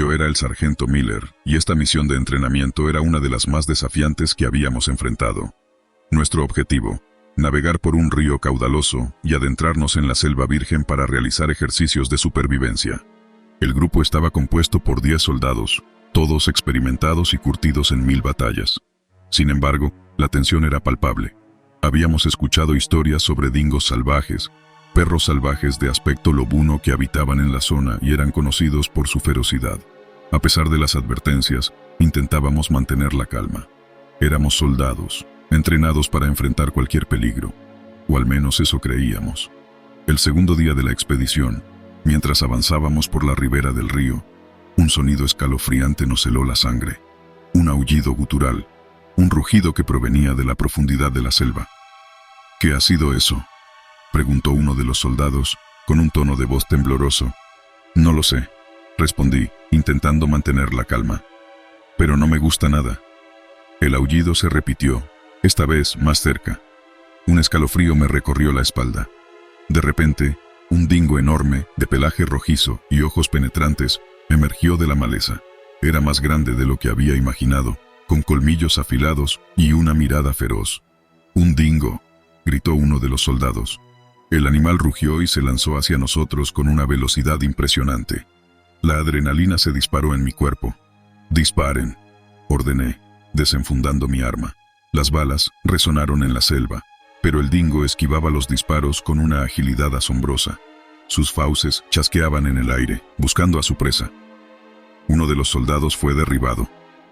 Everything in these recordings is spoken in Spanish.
Yo era el sargento Miller, y esta misión de entrenamiento era una de las más desafiantes que habíamos enfrentado. Nuestro objetivo: navegar por un río caudaloso y adentrarnos en la selva virgen para realizar ejercicios de supervivencia. El grupo estaba compuesto por 10 soldados, todos experimentados y curtidos en 1000 batallas. Sin embargo, la tensión era palpable. Habíamos escuchado historias sobre dingos salvajes, perros salvajes de aspecto lobuno que habitaban en la zona y eran conocidos por su ferocidad. A pesar de las advertencias, intentábamos mantener la calma. Éramos soldados, entrenados para enfrentar cualquier peligro, o al menos eso creíamos. El segundo día de la expedición, mientras avanzábamos por la ribera del río, un sonido escalofriante nos heló la sangre. Un aullido gutural, un rugido que provenía de la profundidad de la selva. ¿Qué ha sido eso?, preguntó uno de los soldados, con un tono de voz tembloroso. No lo sé, respondí, intentando mantener la calma. Pero no me gusta nada. El aullido se repitió, esta vez más cerca. Un escalofrío me recorrió la espalda. De repente, un dingo enorme, de pelaje rojizo y ojos penetrantes, emergió de la maleza. Era más grande de lo que había imaginado, con colmillos afilados y una mirada feroz. «¡Un dingo!», gritó uno de los soldados. El animal rugió y se lanzó hacia nosotros con una velocidad impresionante. La adrenalina se disparó en mi cuerpo. «¡Disparen!», ordené, desenfundando mi arma. Las balas resonaron en la selva, pero el dingo esquivaba los disparos con una agilidad asombrosa. Sus fauces chasqueaban en el aire, buscando a su presa. Uno de los soldados fue derribado.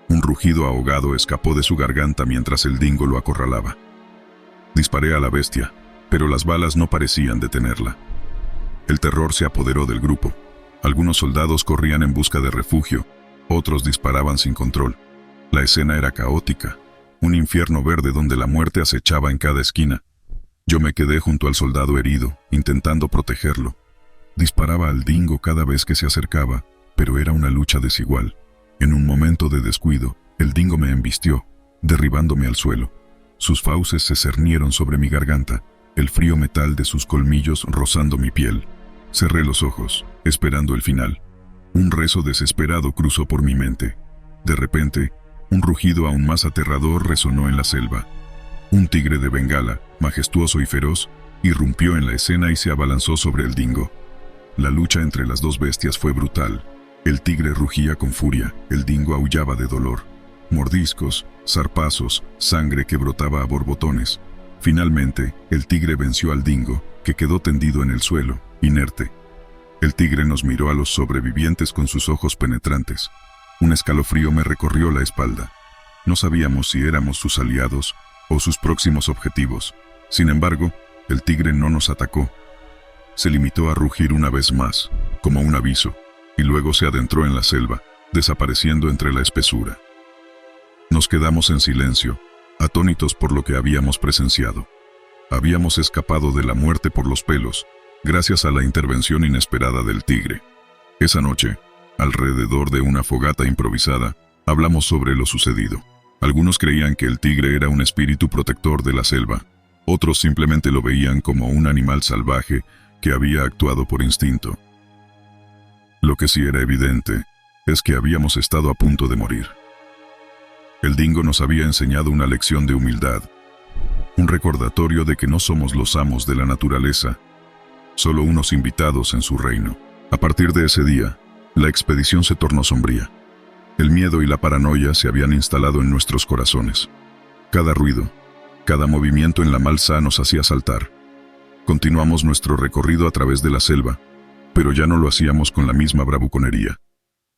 Un rugido ahogado escapó de su garganta mientras el dingo lo acorralaba. Disparé a la bestia, pero las balas no parecían detenerla. El terror se apoderó del grupo. Algunos soldados corrían en busca de refugio, otros disparaban sin control. La escena era caótica, un infierno verde donde la muerte acechaba en cada esquina. Yo me quedé junto al soldado herido, intentando protegerlo. Disparaba al dingo cada vez que se acercaba, pero era una lucha desigual. En un momento de descuido, el dingo me embistió, derribándome al suelo. Sus fauces se cernieron sobre mi garganta, el frío metal de sus colmillos rozando mi piel. Cerré los ojos, esperando el final. Un rezo desesperado cruzó por mi mente. De repente, un rugido aún más aterrador resonó en la selva. Un tigre de Bengala, majestuoso y feroz, irrumpió en la escena y se abalanzó sobre el dingo. La lucha entre las dos bestias fue brutal. El tigre rugía con furia, el dingo aullaba de dolor. Mordiscos, zarpazos, sangre que brotaba a borbotones. Finalmente, el tigre venció al dingo, que quedó tendido en el suelo, inerte. El tigre nos miró a los sobrevivientes con sus ojos penetrantes. Un escalofrío me recorrió la espalda. No sabíamos si éramos sus aliados o sus próximos objetivos. Sin embargo, el tigre no nos atacó. Se limitó a rugir una vez más, como un aviso, y luego se adentró en la selva, desapareciendo entre la espesura. Nos quedamos en silencio, atónitos por lo que habíamos presenciado. Habíamos escapado de la muerte por los pelos, gracias a la intervención inesperada del tigre. Esa noche, alrededor de una fogata improvisada, hablamos sobre lo sucedido. Algunos creían que el tigre era un espíritu protector de la selva, otros simplemente lo veían como un animal salvaje que había actuado por instinto. Lo que sí era evidente es que habíamos estado a punto de morir. El dingo nos había enseñado una lección de humildad, un recordatorio de que no somos los amos de la naturaleza, solo unos invitados en su reino. A partir de ese día, la expedición se tornó sombría. El miedo y la paranoia se habían instalado en nuestros corazones. Cada ruido, cada movimiento en la malza nos hacía saltar. Continuamos nuestro recorrido a través de la selva, pero ya no lo hacíamos con la misma bravuconería.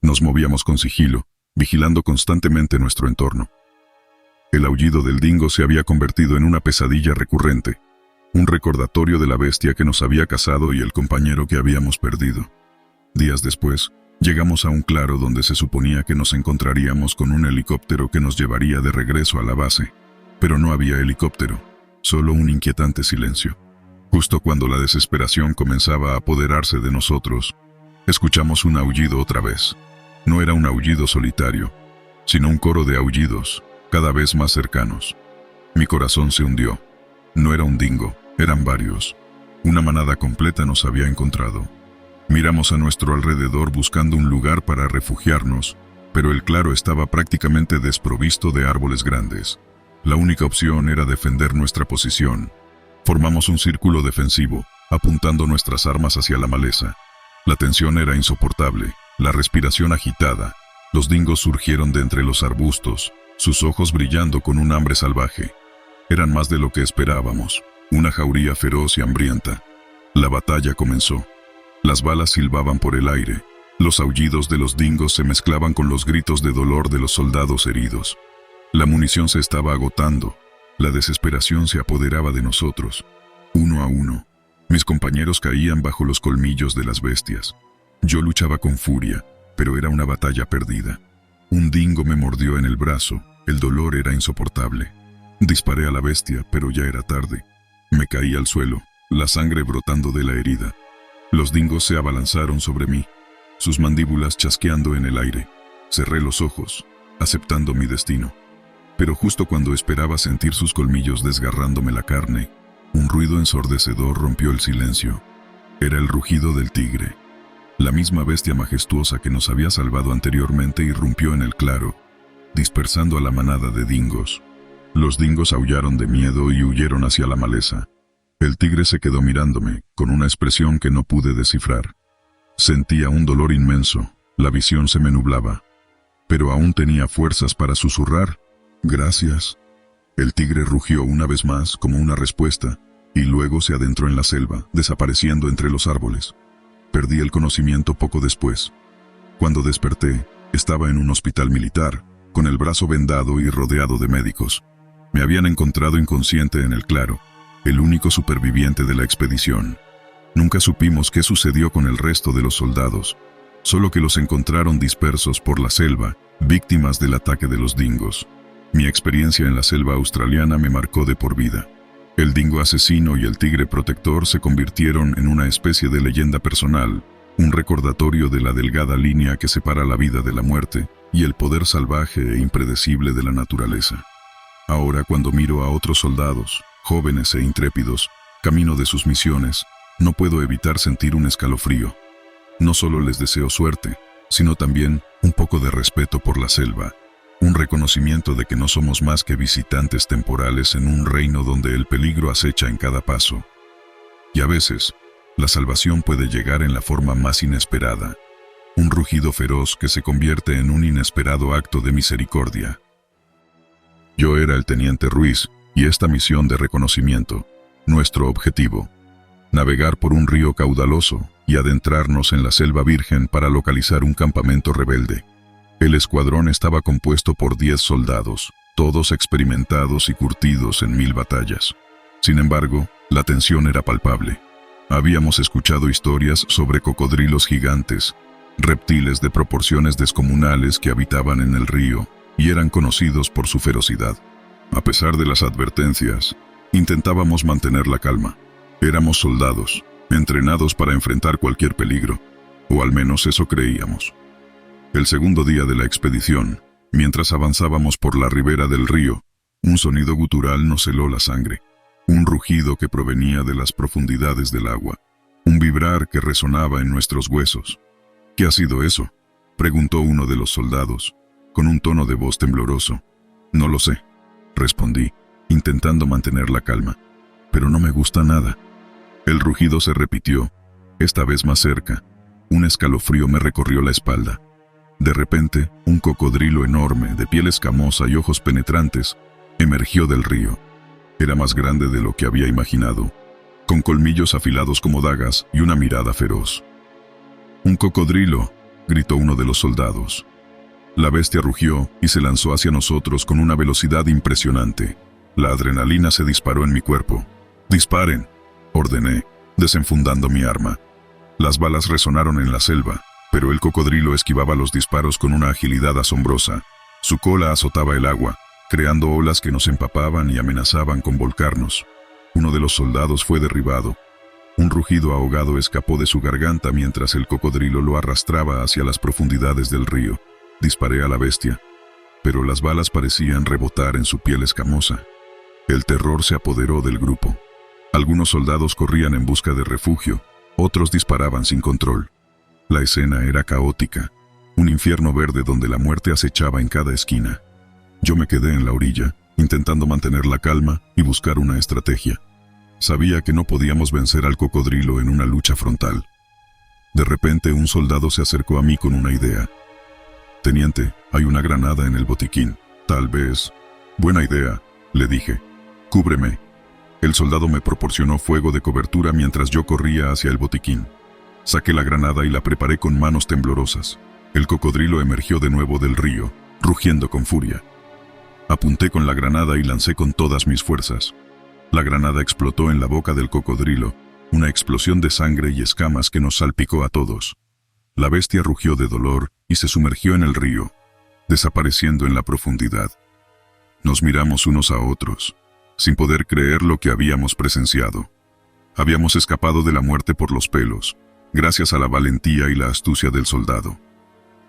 Nos movíamos con sigilo, vigilando constantemente nuestro entorno. El aullido del dingo se había convertido en una pesadilla recurrente, un recordatorio de la bestia que nos había cazado y el compañero que habíamos perdido. Días después, llegamos a un claro donde se suponía que nos encontraríamos con un helicóptero que nos llevaría de regreso a la base, pero no había helicóptero, solo un inquietante silencio. Justo cuando la desesperación comenzaba a apoderarse de nosotros, escuchamos un aullido otra vez. No era un aullido solitario, sino un coro de aullidos, cada vez más cercanos. Mi corazón se hundió. No era un dingo, eran varios. Una manada completa nos había encontrado. Miramos a nuestro alrededor buscando un lugar para refugiarnos, pero el claro estaba prácticamente desprovisto de árboles grandes. La única opción era defender nuestra posición. Formamos un círculo defensivo, apuntando nuestras armas hacia la maleza. La tensión era insoportable, la respiración agitada. Los dingos surgieron de entre los arbustos, sus ojos brillando con un hambre salvaje. Eran más de lo que esperábamos, una jauría feroz y hambrienta. La batalla comenzó. Las balas silbaban por el aire. Los aullidos de los dingos se mezclaban con los gritos de dolor de los soldados heridos. La munición se estaba agotando. La desesperación se apoderaba de nosotros. Uno a uno, mis compañeros caían bajo los colmillos de las bestias. Yo luchaba con furia, pero era una batalla perdida. Un dingo me mordió en el brazo. El dolor era insoportable. Disparé a la bestia, pero ya era tarde. Me caí al suelo, la sangre brotando de la herida. Los dingos se abalanzaron sobre mí, sus mandíbulas chasqueando en el aire. Cerré los ojos, aceptando mi destino. Pero justo cuando esperaba sentir sus colmillos desgarrándome la carne, un ruido ensordecedor rompió el silencio. Era el rugido del tigre. La misma bestia majestuosa que nos había salvado anteriormente irrumpió en el claro, dispersando a la manada de dingos. Los dingos aullaron de miedo y huyeron hacia la maleza. El tigre se quedó mirándome, con una expresión que no pude descifrar. Sentía un dolor inmenso, la visión se me nublaba. Pero aún tenía fuerzas para susurrar: «Gracias». El tigre rugió una vez más como una respuesta, y luego se adentró en la selva, desapareciendo entre los árboles. Perdí el conocimiento poco después. Cuando desperté, estaba en un hospital militar, con el brazo vendado y rodeado de médicos. Me habían encontrado inconsciente en el claro, el único superviviente de la expedición. Nunca supimos qué sucedió con el resto de los soldados, solo que los encontraron dispersos por la selva, víctimas del ataque de los dingos. Mi experiencia en la selva australiana me marcó de por vida. El dingo asesino y el tigre protector se convirtieron en una especie de leyenda personal, un recordatorio de la delgada línea que separa la vida de la muerte y el poder salvaje e impredecible de la naturaleza. Ahora, cuando miro a otros soldados, jóvenes e intrépidos, camino de sus misiones, no puedo evitar sentir un escalofrío. No solo les deseo suerte, sino también un poco de respeto por la selva, un reconocimiento de que no somos más que visitantes temporales en un reino donde el peligro acecha en cada paso. Y a veces, la salvación puede llegar en la forma más inesperada, un rugido feroz que se convierte en un inesperado acto de misericordia. Yo era el teniente Ruiz, y esta misión de reconocimiento, nuestro objetivo, navegar por un río caudaloso y adentrarnos en la selva virgen para localizar un campamento rebelde. El escuadrón estaba compuesto por 10 soldados, todos experimentados y curtidos en 1000 batallas. Sin embargo, la tensión era palpable. Habíamos escuchado historias sobre cocodrilos gigantes, reptiles de proporciones descomunales que habitaban en el río y eran conocidos por su ferocidad. A pesar de las advertencias, intentábamos mantener la calma. Éramos soldados, entrenados para enfrentar cualquier peligro, o al menos eso creíamos. El segundo día de la expedición, mientras avanzábamos por la ribera del río, un sonido gutural nos heló la sangre, un rugido que provenía de las profundidades del agua, un vibrar que resonaba en nuestros huesos. «¿Qué ha sido eso?», preguntó uno de los soldados, con un tono de voz tembloroso. «No lo sé», respondí, intentando mantener la calma, «pero no me gusta nada». El rugido se repitió, esta vez más cerca. Un escalofrío me recorrió la espalda. De repente, un cocodrilo enorme, de piel escamosa y ojos penetrantes, emergió del río. Era más grande de lo que había imaginado, con colmillos afilados como dagas y una mirada feroz. «¡Un cocodrilo!», gritó uno de los soldados. La bestia rugió y se lanzó hacia nosotros con una velocidad impresionante. La adrenalina se disparó en mi cuerpo. «¡Disparen!», ordené, desenfundando mi arma. Las balas resonaron en la selva, pero el cocodrilo esquivaba los disparos con una agilidad asombrosa. Su cola azotaba el agua, creando olas que nos empapaban y amenazaban con volcarnos. Uno de los soldados fue derribado. Un rugido ahogado escapó de su garganta mientras el cocodrilo lo arrastraba hacia las profundidades del río. Disparé a la bestia, pero las balas parecían rebotar en su piel escamosa. El terror se apoderó del grupo. Algunos soldados corrían en busca de refugio, otros disparaban sin control. La escena era caótica, un infierno verde donde la muerte acechaba en cada esquina. Yo me quedé en la orilla, intentando mantener la calma y buscar una estrategia. Sabía que no podíamos vencer al cocodrilo en una lucha frontal. De repente un soldado se acercó a mí con una idea. «Teniente, hay una granada en el botiquín. Tal vez...» «Buena idea», le dije. «Cúbreme». El soldado me proporcionó fuego de cobertura mientras yo corría hacia el botiquín. Saqué la granada y la preparé con manos temblorosas. El cocodrilo emergió de nuevo del río, rugiendo con furia. Apunté con la granada y lancé con todas mis fuerzas. La granada explotó en la boca del cocodrilo, una explosión de sangre y escamas que nos salpicó a todos. La bestia rugió de dolor y se sumergió en el río, desapareciendo en la profundidad. Nos miramos unos a otros, sin poder creer lo que habíamos presenciado. Habíamos escapado de la muerte por los pelos, gracias a la valentía y la astucia del soldado.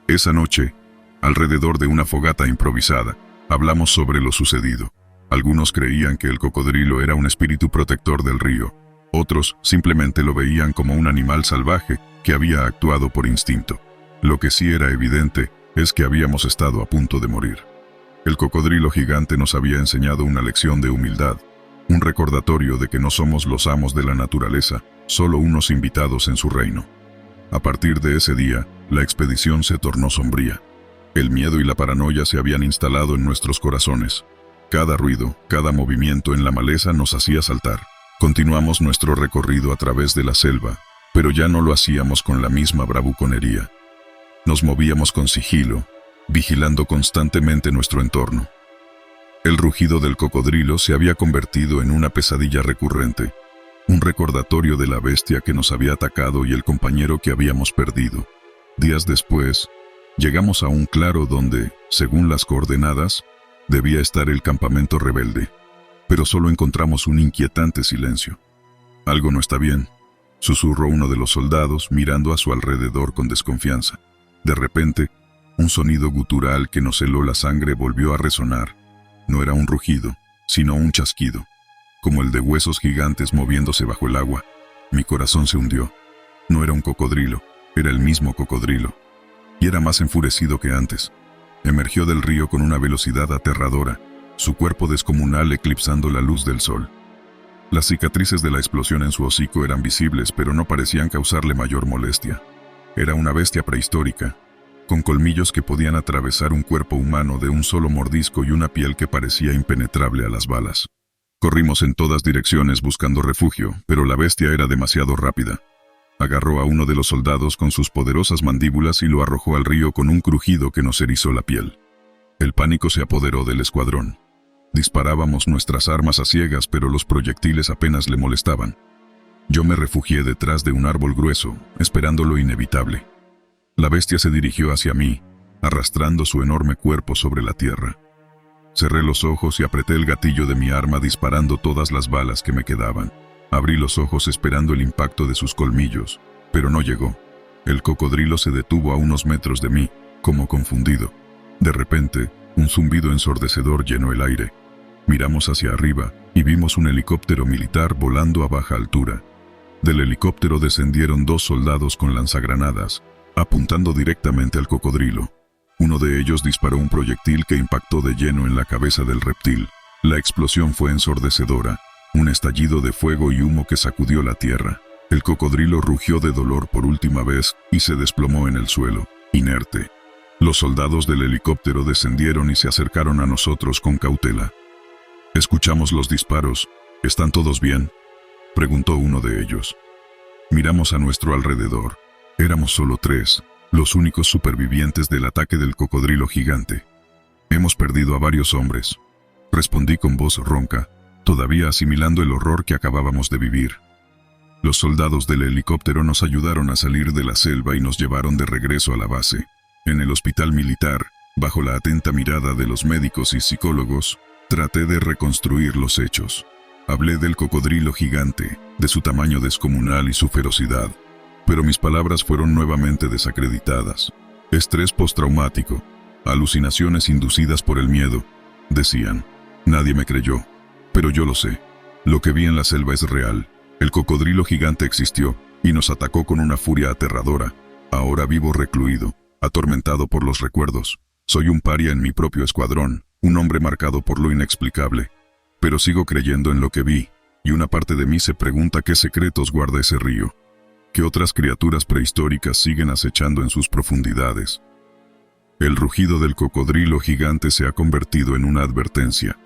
Esa noche, alrededor de una fogata improvisada, hablamos sobre lo sucedido. Algunos creían que el cocodrilo era un espíritu protector del río. Otros simplemente lo veían como un animal salvaje que había actuado por instinto. Lo que sí era evidente es que habíamos estado a punto de morir. El cocodrilo gigante nos había enseñado una lección de humildad, un recordatorio de que no somos los amos de la naturaleza, solo unos invitados en su reino. A partir de ese día, la expedición se tornó sombría. El miedo y la paranoia se habían instalado en nuestros corazones. Cada ruido, cada movimiento en la maleza nos hacía saltar. Continuamos nuestro recorrido a través de la selva, pero ya no lo hacíamos con la misma bravuconería. Nos movíamos con sigilo, vigilando constantemente nuestro entorno. El rugido del cocodrilo se había convertido en una pesadilla recurrente, un recordatorio de la bestia que nos había atacado y el compañero que habíamos perdido. Días después, llegamos a un claro donde, según las coordenadas, debía estar el campamento rebelde, pero solo encontramos un inquietante silencio. «Algo no está bien», susurró uno de los soldados mirando a su alrededor con desconfianza. De repente, un sonido gutural que nos heló la sangre volvió a resonar. No era un rugido, sino un chasquido, como el de huesos gigantes moviéndose bajo el agua. Mi corazón se hundió. No era un cocodrilo, era el mismo cocodrilo. Y era más enfurecido que antes. Emergió del río con una velocidad aterradora, su cuerpo descomunal eclipsando la luz del sol. Las cicatrices de la explosión en su hocico eran visibles, pero no parecían causarle mayor molestia. Era una bestia prehistórica, con colmillos que podían atravesar un cuerpo humano de un solo mordisco y una piel que parecía impenetrable a las balas. Corrimos en todas direcciones buscando refugio, pero la bestia era demasiado rápida. Agarró a uno de los soldados con sus poderosas mandíbulas y lo arrojó al río con un crujido que nos erizó la piel. El pánico se apoderó del escuadrón. Disparábamos nuestras armas a ciegas, pero los proyectiles apenas le molestaban. Yo me refugié detrás de un árbol grueso, esperando lo inevitable. La bestia se dirigió hacia mí, arrastrando su enorme cuerpo sobre la tierra. Cerré los ojos y apreté el gatillo de mi arma disparando todas las balas que me quedaban. Abrí los ojos esperando el impacto de sus colmillos, pero no llegó. El cocodrilo se detuvo a unos metros de mí, como confundido. De repente, un zumbido ensordecedor llenó el aire. Miramos hacia arriba y vimos un helicóptero militar volando a baja altura. Del helicóptero descendieron 2 soldados con lanzagranadas, apuntando directamente al cocodrilo. Uno de ellos disparó un proyectil que impactó de lleno en la cabeza del reptil. La explosión fue ensordecedora, un estallido de fuego y humo que sacudió la tierra. El cocodrilo rugió de dolor por última vez y se desplomó en el suelo, inerte. Los soldados del helicóptero descendieron y se acercaron a nosotros con cautela. Escuchamos los disparos. ¿Están todos bien?, preguntó uno de ellos. Miramos a nuestro alrededor. Éramos solo 3, los únicos supervivientes del ataque del cocodrilo gigante. «Hemos perdido a varios hombres», respondí con voz ronca, todavía asimilando el horror que acabábamos de vivir. Los soldados del helicóptero nos ayudaron a salir de la selva y nos llevaron de regreso a la base. En el hospital militar, bajo la atenta mirada de los médicos y psicólogos, traté de reconstruir los hechos. Hablé del cocodrilo gigante, de su tamaño descomunal y su ferocidad, pero mis palabras fueron nuevamente desacreditadas. Estrés postraumático, alucinaciones inducidas por el miedo, decían. Nadie me creyó, pero yo lo sé. Lo que vi en la selva es real. El cocodrilo gigante existió y nos atacó con una furia aterradora. Ahora vivo recluido, atormentado por los recuerdos. Soy un paria en mi propio escuadrón, un hombre marcado por lo inexplicable. Pero sigo creyendo en lo que vi, y una parte de mí se pregunta qué secretos guarda ese río. ¿Qué otras criaturas prehistóricas siguen acechando en sus profundidades? El rugido del cocodrilo gigante se ha convertido en una advertencia.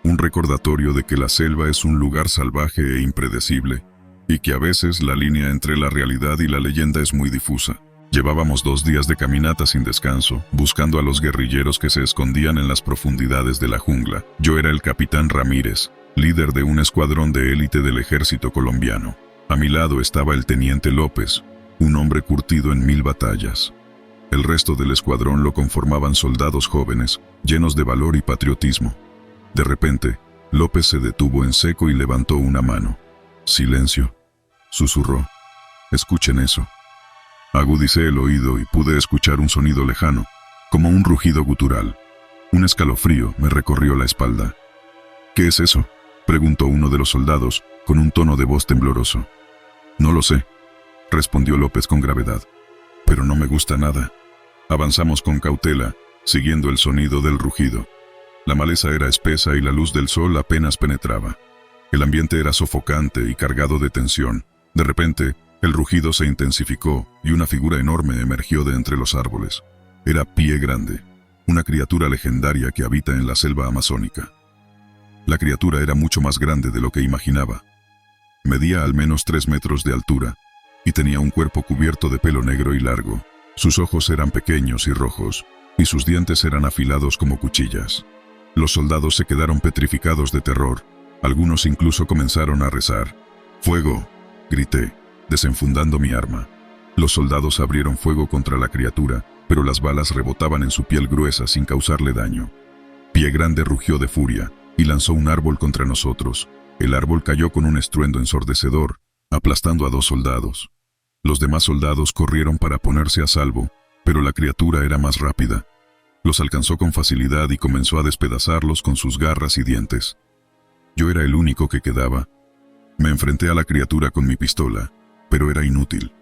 Un recordatorio de que la selva es un lugar salvaje e impredecible, y que a veces la línea entre la realidad y la leyenda es muy difusa. Llevábamos 2 días de caminata sin descanso, buscando a los guerrilleros que se escondían en las profundidades de la jungla. Yo era el capitán Ramírez, líder de un escuadrón de élite del ejército colombiano. A mi lado estaba el teniente López, un hombre curtido en 1000 batallas. El resto del escuadrón lo conformaban soldados jóvenes, llenos de valor y patriotismo. De repente, López se detuvo en seco y levantó una mano. «Silencio», susurró. «Escuchen eso». Agudicé el oído y pude escuchar un sonido lejano, como un rugido gutural. Un escalofrío me recorrió la espalda. «¿Qué es eso?», preguntó uno de los soldados, con un tono de voz tembloroso. «No lo sé», respondió López con gravedad. «Pero no me gusta nada». Avanzamos con cautela, siguiendo el sonido del rugido. La maleza era espesa y la luz del sol apenas penetraba. El ambiente era sofocante y cargado de tensión. De repente, el rugido se intensificó y una figura enorme emergió de entre los árboles. Era Pie Grande, una criatura legendaria que habita en la selva amazónica. La criatura era mucho más grande de lo que imaginaba. Medía al menos 3 metros de altura y tenía un cuerpo cubierto de pelo negro y largo. Sus ojos eran pequeños y rojos, y sus dientes eran afilados como cuchillas. Los soldados se quedaron petrificados de terror. Algunos incluso comenzaron a rezar. «¡Fuego!», grité, desenfundando mi arma. Los soldados abrieron fuego contra la criatura, pero las balas rebotaban en su piel gruesa sin causarle daño. Pie Grande rugió de furia y lanzó un árbol contra nosotros. El árbol cayó con un estruendo ensordecedor, aplastando a 2 soldados. Los demás soldados corrieron para ponerse a salvo, pero la criatura era más rápida. Los alcanzó con facilidad y comenzó a despedazarlos con sus garras y dientes. Yo era el único que quedaba. Me enfrenté a la criatura con mi pistola, pero era inútil.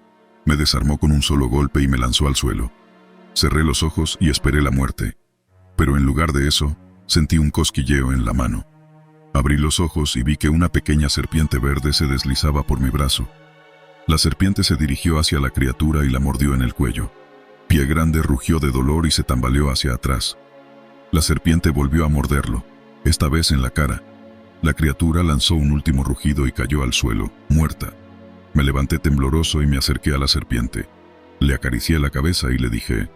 Me desarmó con un solo golpe y me lanzó al suelo. Cerré los ojos y esperé la muerte, pero en lugar de eso, sentí un cosquilleo en la mano. Abrí los ojos y vi que una pequeña serpiente verde se deslizaba por mi brazo. La serpiente se dirigió hacia la criatura y la mordió en el cuello. Pie Grande rugió de dolor y se tambaleó hacia atrás. La serpiente volvió a morderlo, esta vez en la cara. La criatura lanzó un último rugido y cayó al suelo, muerta. Me levanté tembloroso y me acerqué a la serpiente. Le acaricié la cabeza y le dije: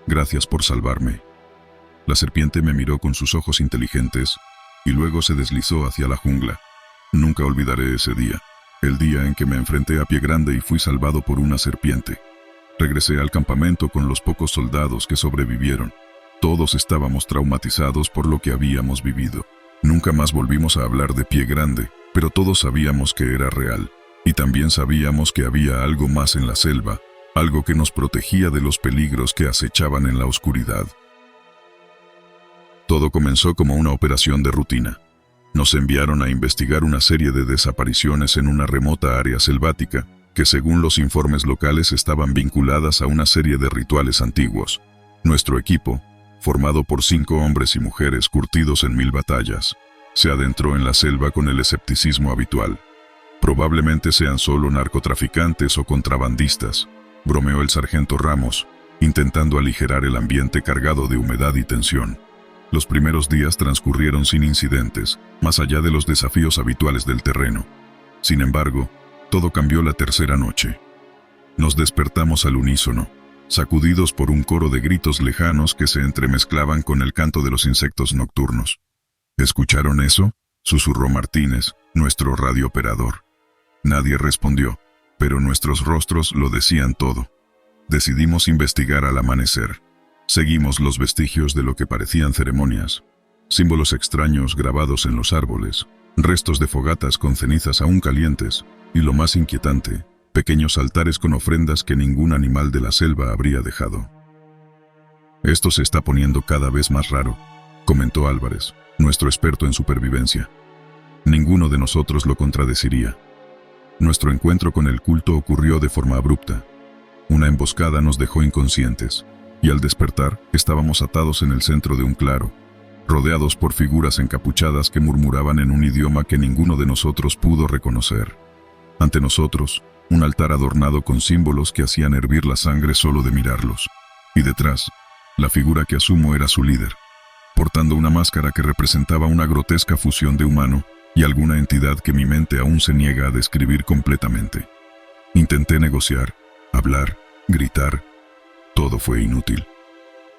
«Gracias por salvarme». La serpiente me miró con sus ojos inteligentes y luego se deslizó hacia la jungla. Nunca olvidaré ese día. El día en que me enfrenté a Pie Grande y fui salvado por una serpiente. Regresé al campamento con los pocos soldados que sobrevivieron. Todos estábamos traumatizados por lo que habíamos vivido. Nunca más volvimos a hablar de Pie Grande, pero todos sabíamos que era real. Y también sabíamos que había algo más en la selva, algo que nos protegía de los peligros que acechaban en la oscuridad. Todo comenzó como una operación de rutina. Nos enviaron a investigar una serie de desapariciones en una remota área selvática, que según los informes locales estaban vinculadas a una serie de rituales antiguos. Nuestro equipo, formado por 5 hombres y mujeres curtidos en 1000 batallas, se adentró en la selva con el escepticismo habitual. «Probablemente sean solo narcotraficantes o contrabandistas», bromeó el sargento Ramos, intentando aligerar el ambiente cargado de humedad y tensión. Los primeros días transcurrieron sin incidentes, más allá de los desafíos habituales del terreno. Sin embargo, todo cambió la tercera noche. Nos despertamos al unísono, sacudidos por un coro de gritos lejanos que se entremezclaban con el canto de los insectos nocturnos. «¿Escucharon eso?», susurró Martínez, nuestro radiooperador. Nadie respondió, pero nuestros rostros lo decían todo. Decidimos investigar al amanecer. Seguimos los vestigios de lo que parecían ceremonias, símbolos extraños grabados en los árboles, restos de fogatas con cenizas aún calientes, y lo más inquietante, pequeños altares con ofrendas que ningún animal de la selva habría dejado. «Esto se está poniendo cada vez más raro», comentó Álvarez, nuestro experto en supervivencia. Ninguno de nosotros lo contradeciría. Nuestro encuentro con el culto ocurrió de forma abrupta. una emboscada nos dejó inconscientes, y al despertar estábamos atados en el centro de un claro, rodeados por figuras encapuchadas que murmuraban en un idioma que ninguno de nosotros pudo reconocer. Ante nosotros, un altar adornado con símbolos que hacían hervir la sangre solo de mirarlos. Y detrás, la figura que asumo era su líder, portando una máscara que representaba una grotesca fusión de humano y alguna entidad que mi mente aún se niega a describir completamente. Intenté negociar, hablar, gritar. Todo fue inútil.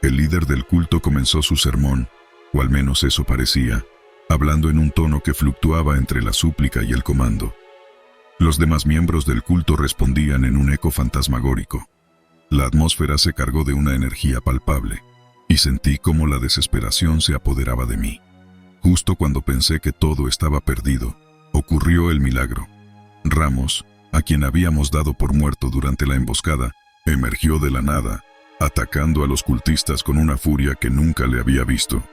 El líder del culto comenzó su sermón, o al menos eso parecía, hablando en un tono que fluctuaba entre la súplica y el comando. Los demás miembros del culto respondían en un eco fantasmagórico. La atmósfera se cargó de una energía palpable, y sentí cómo la desesperación se apoderaba de mí. Justo cuando pensé que todo estaba perdido, ocurrió el milagro. Ramos, a quien habíamos dado por muerto durante la emboscada, emergió de la nada, atacando a los cultistas con una furia que nunca le había visto.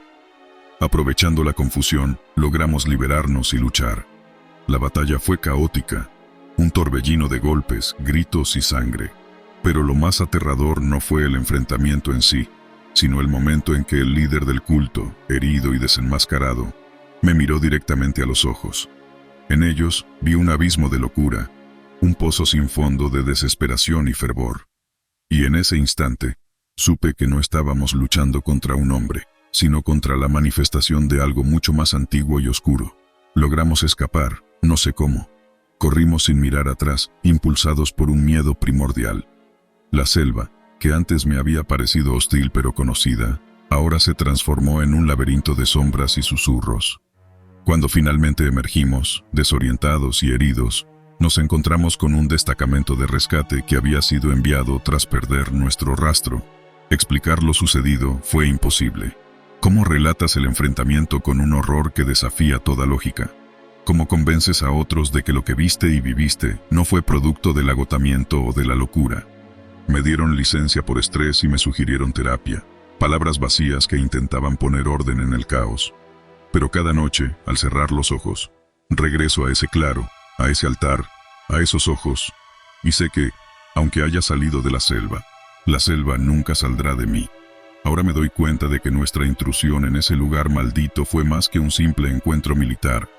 Aprovechando la confusión, logramos liberarnos y luchar. La batalla fue caótica, un torbellino de golpes, gritos y sangre. Pero lo más aterrador no fue el enfrentamiento en sí, sino el momento en que el líder del culto, herido y desenmascarado, me miró directamente a los ojos. En ellos vi un abismo de locura, un pozo sin fondo de desesperación y fervor. Y en ese instante, supe que no estábamos luchando contra un hombre, sino contra la manifestación de algo mucho más antiguo y oscuro. Logramos escapar, no sé cómo. Corrimos sin mirar atrás, impulsados por un miedo primordial. La selva, que antes me había parecido hostil pero conocida, ahora se transformó en un laberinto de sombras y susurros. Cuando finalmente emergimos, desorientados y heridos, nos encontramos con un destacamento de rescate que había sido enviado tras perder nuestro rastro. Explicar lo sucedido fue imposible. ¿Cómo relatas el enfrentamiento con un horror que desafía toda lógica? ¿Cómo convences a otros de que lo que viste y viviste no fue producto del agotamiento o de la locura? Me dieron licencia por estrés y me sugirieron terapia, palabras vacías que intentaban poner orden en el caos. Pero cada noche, al cerrar los ojos, regreso a ese claro, a ese altar, a esos ojos, y sé que, aunque haya salido de la selva nunca saldrá de mí. Ahora me doy cuenta de que nuestra intrusión en ese lugar maldito fue más que un simple encuentro militar.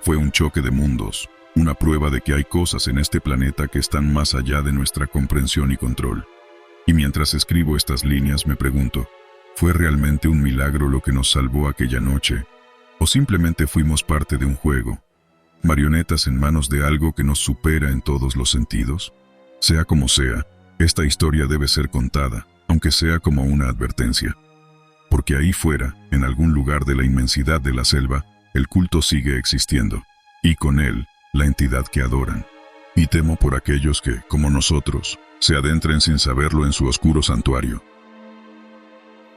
Fue un choque de mundos, una prueba de que hay cosas en este planeta que están más allá de nuestra comprensión y control. Y mientras escribo estas líneas me pregunto, ¿fue realmente un milagro lo que nos salvó aquella noche? ¿O simplemente fuimos parte de un juego? ¿Marionetas en manos de algo que nos supera en todos los sentidos? Sea como sea, esta historia debe ser contada, aunque sea como una advertencia. Porque ahí fuera, en algún lugar de la inmensidad de la selva, el culto sigue existiendo, y con él, la entidad que adoran. Y temo por aquellos que, como nosotros, se adentren sin saberlo en su oscuro santuario.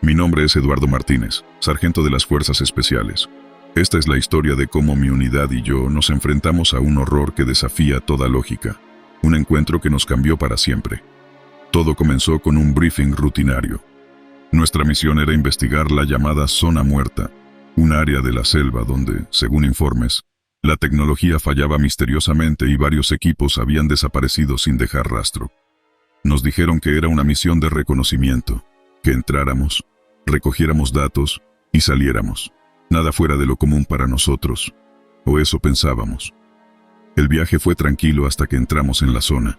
Mi nombre es Eduardo Martínez, sargento de las Fuerzas Especiales. Esta es la historia de cómo mi unidad y yo nos enfrentamos a un horror que desafía toda lógica, un encuentro que nos cambió para siempre. Todo comenzó con un briefing rutinario. Nuestra misión era investigar la llamada Zona Muerta, un área de la selva donde, según informes, la tecnología fallaba misteriosamente y varios equipos habían desaparecido sin dejar rastro. Nos dijeron que era una misión de reconocimiento, que entráramos, recogiéramos datos y saliéramos. Nada fuera de lo común para nosotros, o eso pensábamos. El viaje fue tranquilo hasta que entramos en la zona.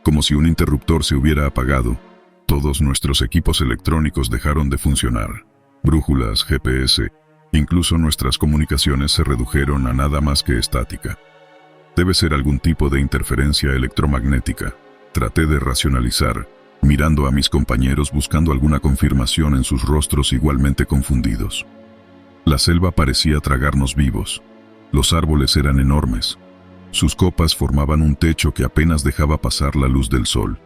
Como si un interruptor se hubiera apagado, todos nuestros equipos electrónicos dejaron de funcionar. Brújulas, GPS, incluso nuestras comunicaciones se redujeron a nada más que estática. Debe ser algún tipo de interferencia electromagnética. Traté de racionalizar, mirando a mis compañeros buscando alguna confirmación en sus rostros igualmente confundidos. La selva parecía tragarnos vivos. Los árboles eran enormes. Sus copas formaban un techo que apenas dejaba pasar la luz del sol.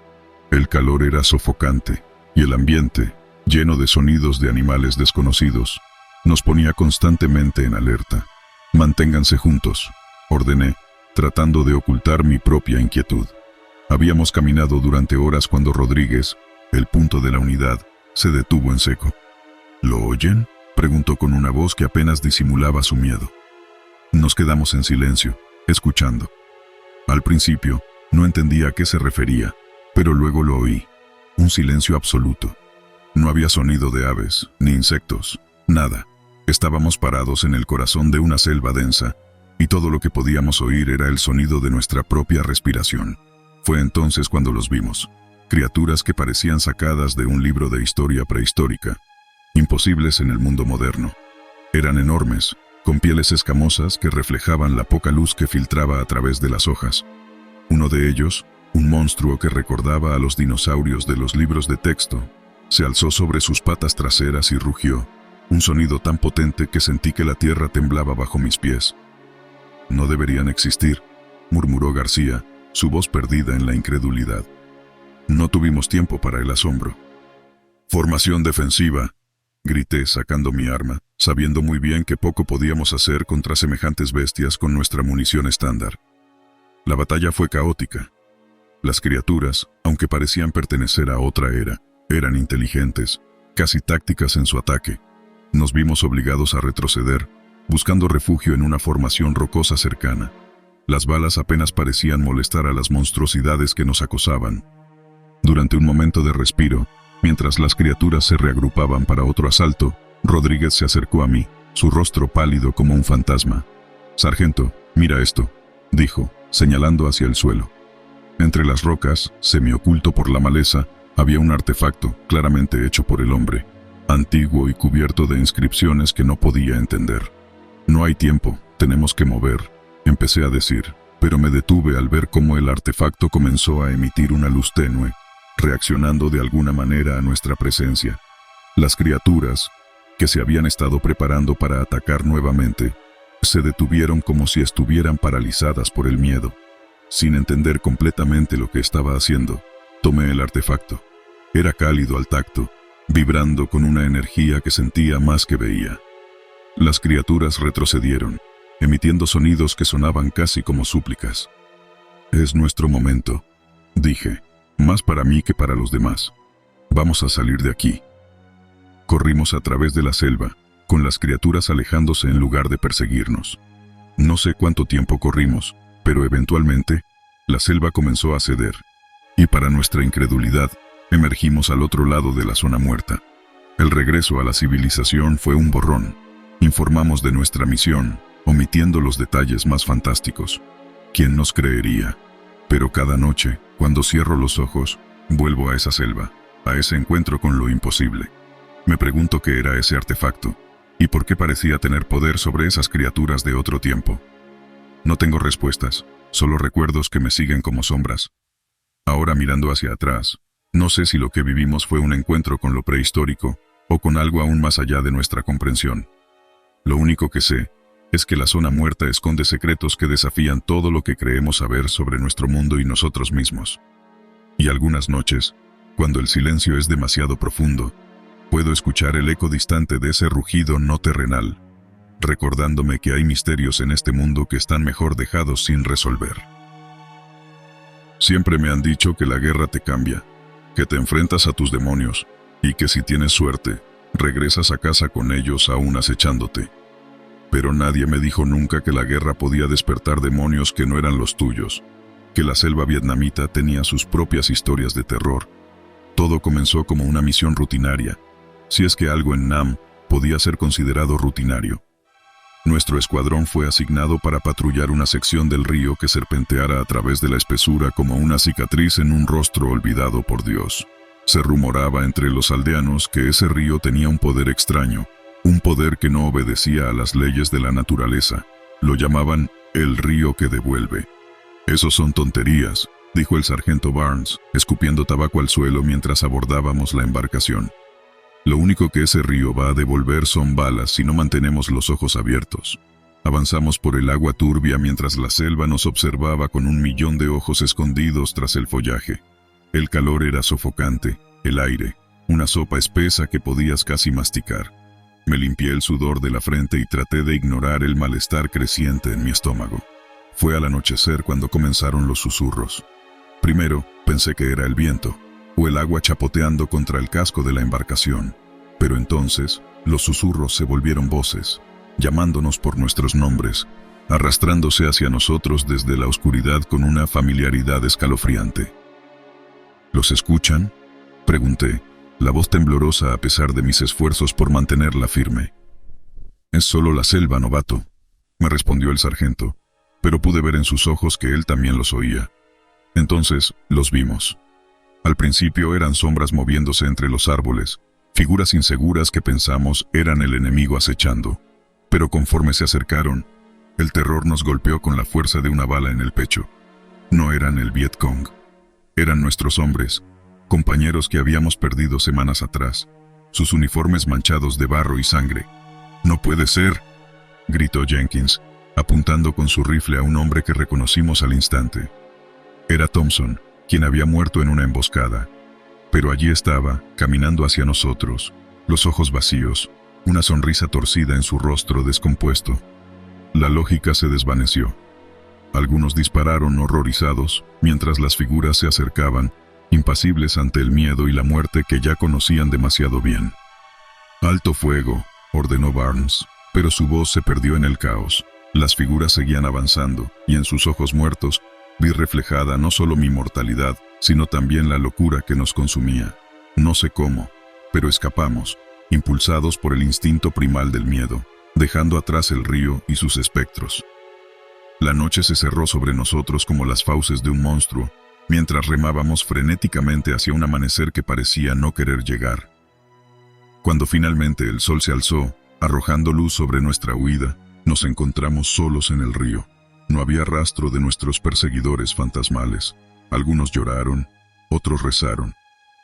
El calor era sofocante, y el ambiente, lleno de sonidos de animales desconocidos, nos ponía constantemente en alerta. «Manténganse juntos», ordené, tratando de ocultar mi propia inquietud. Habíamos caminado durante horas cuando Rodríguez, el punto de la unidad, se detuvo en seco. «¿Lo oyen?», preguntó con una voz que apenas disimulaba su miedo. Nos quedamos en silencio, escuchando. Al principio, no entendía a qué se refería, pero luego lo oí. un silencio absoluto. No había sonido de aves, ni insectos, nada. Estábamos parados en el corazón de una selva densa, y todo lo que podíamos oír era el sonido de nuestra propia respiración. Fue entonces cuando los vimos. Criaturas que parecían sacadas de un libro de historia prehistórica, imposibles en el mundo moderno. Eran enormes, con pieles escamosas que reflejaban la poca luz que filtraba a través de las hojas. Uno de ellos, un monstruo que recordaba a los dinosaurios de los libros de texto, se alzó sobre sus patas traseras y rugió, un sonido tan potente que sentí que la tierra temblaba bajo mis pies. «No deberían existir», murmuró García, su voz perdida en la incredulidad. No tuvimos tiempo para el asombro. «Formación defensiva», grité sacando mi arma, sabiendo muy bien que poco podíamos hacer contra semejantes bestias con nuestra munición estándar. La batalla fue caótica. Las criaturas, aunque parecían pertenecer a otra era, eran inteligentes, casi tácticas en su ataque. Nos vimos obligados a retroceder, buscando refugio en una formación rocosa cercana. Las balas apenas parecían molestar a las monstruosidades que nos acosaban. Durante un momento de respiro, mientras las criaturas se reagrupaban para otro asalto, Rodríguez se acercó a mí, su rostro pálido como un fantasma. «Sargento, mira esto», dijo, señalando hacia el suelo. Entre las rocas, semioculto por la maleza, había un artefacto claramente hecho por el hombre, antiguo y cubierto de inscripciones que no podía entender. «No hay tiempo, tenemos que mover», empecé a decir, pero me detuve al ver cómo el artefacto comenzó a emitir una luz tenue, reaccionando de alguna manera a nuestra presencia. Las criaturas, que se habían estado preparando para atacar nuevamente, se detuvieron como si estuvieran paralizadas por el miedo. Sin entender completamente lo que estaba haciendo, tomé el artefacto. Era cálido al tacto, vibrando con una energía que sentía más que veía. Las criaturas retrocedieron, emitiendo sonidos que sonaban casi como súplicas. «Es nuestro momento», dije, «más para mí que para los demás. Vamos a salir de aquí». Corrimos a través de la selva, con las criaturas alejándose en lugar de perseguirnos. No sé cuánto tiempo corrimos, pero eventualmente, la selva comenzó a ceder, y para nuestra incredulidad, emergimos al otro lado de la zona muerta. El regreso a la civilización fue un borrón. Informamos de nuestra misión, omitiendo los detalles más fantásticos. ¿Quién nos creería? Pero cada noche, cuando cierro los ojos, vuelvo a esa selva, a ese encuentro con lo imposible. Me pregunto qué era ese artefacto, y por qué parecía tener poder sobre esas criaturas de otro tiempo. No tengo respuestas, solo recuerdos que me siguen como sombras. Ahora mirando hacia atrás, no sé si lo que vivimos fue un encuentro con lo prehistórico, o con algo aún más allá de nuestra comprensión. Lo único que sé es que la zona muerta esconde secretos que desafían todo lo que creemos saber sobre nuestro mundo y nosotros mismos. Y algunas noches, cuando el silencio es demasiado profundo, puedo escuchar el eco distante de ese rugido no terrenal, recordándome que hay misterios en este mundo que están mejor dejados sin resolver. Siempre me han dicho que la guerra te cambia, que te enfrentas a tus demonios, y que si tienes suerte, regresas a casa con ellos aún acechándote. Pero nadie me dijo nunca que la guerra podía despertar demonios que no eran los tuyos, que la selva vietnamita tenía sus propias historias de terror. Todo comenzó como una misión rutinaria, si es que algo en Nam podía ser considerado rutinario. Nuestro escuadrón fue asignado para patrullar una sección del río que serpenteara a través de la espesura como una cicatriz en un rostro olvidado por Dios. Se rumoraba entre los aldeanos que ese río tenía un poder extraño, un poder que no obedecía a las leyes de la naturaleza. Lo llamaban el río que devuelve. «Esos son tonterías», dijo el sargento Barnes, escupiendo tabaco al suelo mientras abordábamos la embarcación. «Lo único que ese río va a devolver son balas si no mantenemos los ojos abiertos». Avanzamos por el agua turbia mientras la selva nos observaba con 1.000.000 de ojos escondidos tras el follaje. El calor era sofocante, el aire, una sopa espesa que podías casi masticar. Me limpié el sudor de la frente y traté de ignorar el malestar creciente en mi estómago. Fue al anochecer cuando comenzaron los susurros. Primero, pensé que era el viento, o el agua chapoteando contra el casco de la embarcación. Pero entonces, los susurros se volvieron voces, llamándonos por nuestros nombres, arrastrándose hacia nosotros desde la oscuridad con una familiaridad escalofriante. «¿Los escuchan?», Pregunté, la voz temblorosa a pesar de mis esfuerzos por mantenerla firme. «Es solo la selva, novato», me respondió el sargento, pero pude ver en sus ojos que él también los oía. Entonces, los vimos. Al principio eran sombras moviéndose entre los árboles, figuras inseguras que pensamos eran el enemigo acechando. Pero conforme se acercaron, el terror nos golpeó con la fuerza de una bala en el pecho. No eran el Viet Cong. Eran nuestros hombres, compañeros que habíamos perdido semanas atrás, sus uniformes manchados de barro y sangre. «¡No puede ser!», gritó Jenkins, apuntando con su rifle a un hombre que reconocimos al instante. Era Thompson, quien había muerto en una emboscada. Pero allí estaba, caminando hacia nosotros, los ojos vacíos, una sonrisa torcida en su rostro descompuesto. La lógica se desvaneció. Algunos dispararon horrorizados, mientras las figuras se acercaban, impasibles ante el miedo y la muerte que ya conocían demasiado bien. «Alto fuego», ordenó Barnes, pero su voz se perdió en el caos. Las figuras seguían avanzando, y en sus ojos muertos vi reflejada no solo mi mortalidad, sino también la locura que nos consumía. No sé cómo, pero escapamos, impulsados por el instinto primal del miedo, dejando atrás el río y sus espectros. La noche se cerró sobre nosotros como las fauces de un monstruo, mientras remábamos frenéticamente hacia un amanecer que parecía no querer llegar. Cuando finalmente el sol se alzó, arrojando luz sobre nuestra huida, nos encontramos solos en el río. No había rastro de nuestros perseguidores fantasmales. Algunos lloraron, otros rezaron.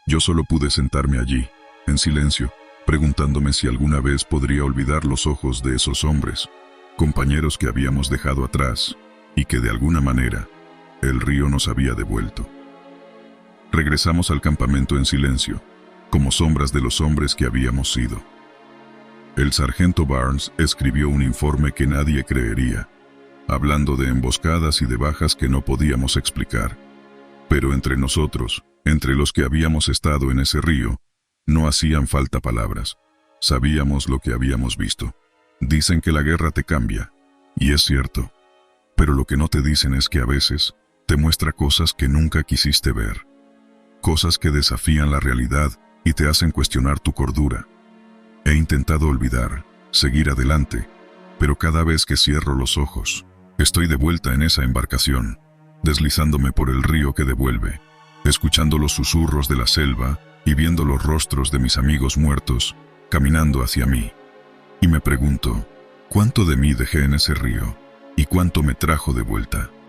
Yo solo pude sentarme allí, en silencio, preguntándome si alguna vez podría olvidar los ojos de esos hombres, compañeros que habíamos dejado atrás, y que de alguna manera el río nos había devuelto. Regresamos al campamento en silencio, como sombras de los hombres que habíamos sido. El sargento Barnes escribió un informe que nadie creería, hablando de emboscadas y de bajas que no podíamos explicar. Pero entre nosotros, entre los que habíamos estado en ese río, no hacían falta palabras. Sabíamos lo que habíamos visto. Dicen que la guerra te cambia, y es cierto, pero lo que no te dicen es que a veces te muestra cosas que nunca quisiste ver, cosas que desafían la realidad y te hacen cuestionar tu cordura. He intentado olvidar, seguir adelante, pero cada vez que cierro los ojos, estoy de vuelta en esa embarcación, deslizándome por el río que devuelve, escuchando los susurros de la selva y viendo los rostros de mis amigos muertos caminando hacia mí. Y me pregunto, ¿cuánto de mí dejé en ese río y cuánto me trajo de vuelta?